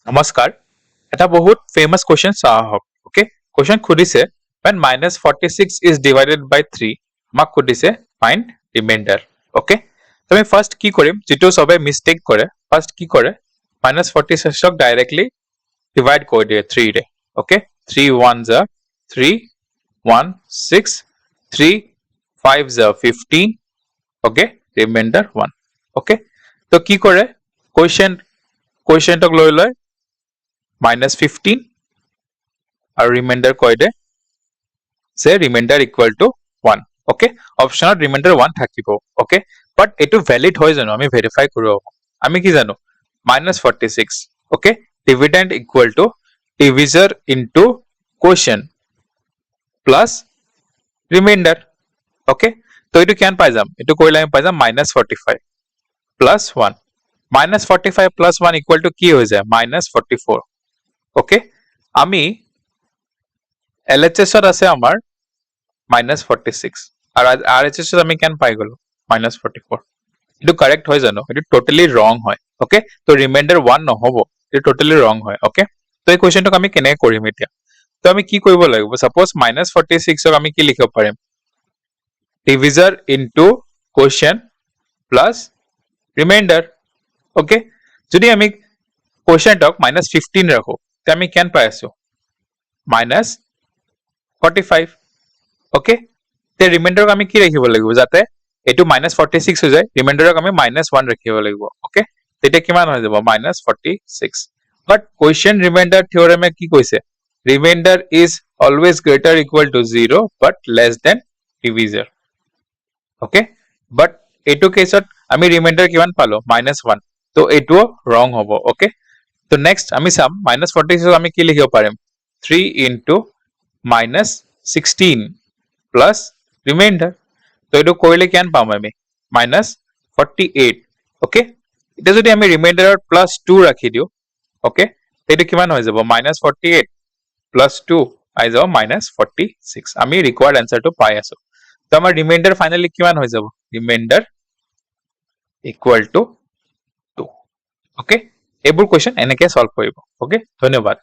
নমস্কাৰ এটা বহুত ফেমাস কোৱেশ্চন চাও হক ওকে কোৱেশ্চন খুদিছে when -46 is divided by 3 আমাক খুদিছে find remainder ওকে তুমি ফার্স্ট কি কৰিম যেটো সবে মিস্টেক কৰে ফাৰ্স্ট কি কৰে -46 ক ডাইৰেক্টলি ডিভাইড কৰি দিয়ে 3 ৰে okay 3 1s are 3 1 6 3 5s are 15 okay remainder 1 okay তো কি কৰে কোৱেশ্চন তক লৈ লয় -15 और रिमाइंडर कय दे से रिमाइंडर इक्वल टू 1 ओके ऑप्शनत रिमाइंडर 1 থাকিবো ओके बट एटु वैलिड হয় জানো আমি ভেৰিফাই কৰিব আমি কি জানো -46 okay dividend equal to divisor into quotient plus remainder okay तो एटु किमान পাই যাম এটু কইলে আমি পাই যাম -45 प्लस 1 -45 प्लस 1 इक्वल टू কি হৈ যায় -44 ओके আমি LHS ত আছে আমাৰ -46 আৰু RHS ত আমি কেন পাই গলো -44 এটো কারেক্ট হয় জানো এটো টোটালি রং হয় ওকে তো রিমাইন্ডার 1 নহব এটো টোটালি রং হয় ওকে তো এই কোৱেশ্চনটো আমি কেনে কৰিম এতিয়া তো আমি কি কৰিব লাগিব সাপোজ -46 ক আমি কি লিখিব পাৰিম ডিভিজৰ ইনটু কোৱেশ্চন প্লাস ৰিমাইন্ডাৰ ওকে যদি আমি কোৱেশ্চনটক -15 ৰাখো তে আমি কেন পাই আছো -45 ওকে তে ৰিমাইন্ডাৰক আমি কি ৰাখিব লাগিব যাতে এটো -46 হৈ যায় ৰিমাইন্ডাৰক আমি -1 ৰাখিব লাগিব ওকে তেতিয়া কিমান হৈ যাব -46 বাট কোৱেশ্চন ৰিমাইন্ডাৰ থিওৰেমে কি কৈছে remainder is always greater equal to 0 but less than divisor okay but এটো কেছত আমি ৰিমাইন্ডাৰ কিমান পালো -1 তো এটো রং হ'ব ওকে तो नेक्स्ट আমি সাম -46 আমি কি লিখিব পাৰিম 3 into -16 plus remainder তো এটো কৰিলে কিমান পাম আমি -48 ওকে এটা যদি আমি ৰিমাইন্ডাৰত +2 ৰাখি দিও ওকে এটো কিমান হৈ যাব -48 +2 আই যাব -46 আমি ৰিকোয়াৰ্ড আনসাৰটো পাই আছো তো আমাৰ ৰিমাইন্ডাৰ ফাইনালি কিমান হৈ যাব ৰিমাইন্ডাৰ ইকুৱেল টু 2 ওকে এইবোৰ কোৱেশ্চন এনেকে সলভ কৰিব ওকে ধন্যবাদ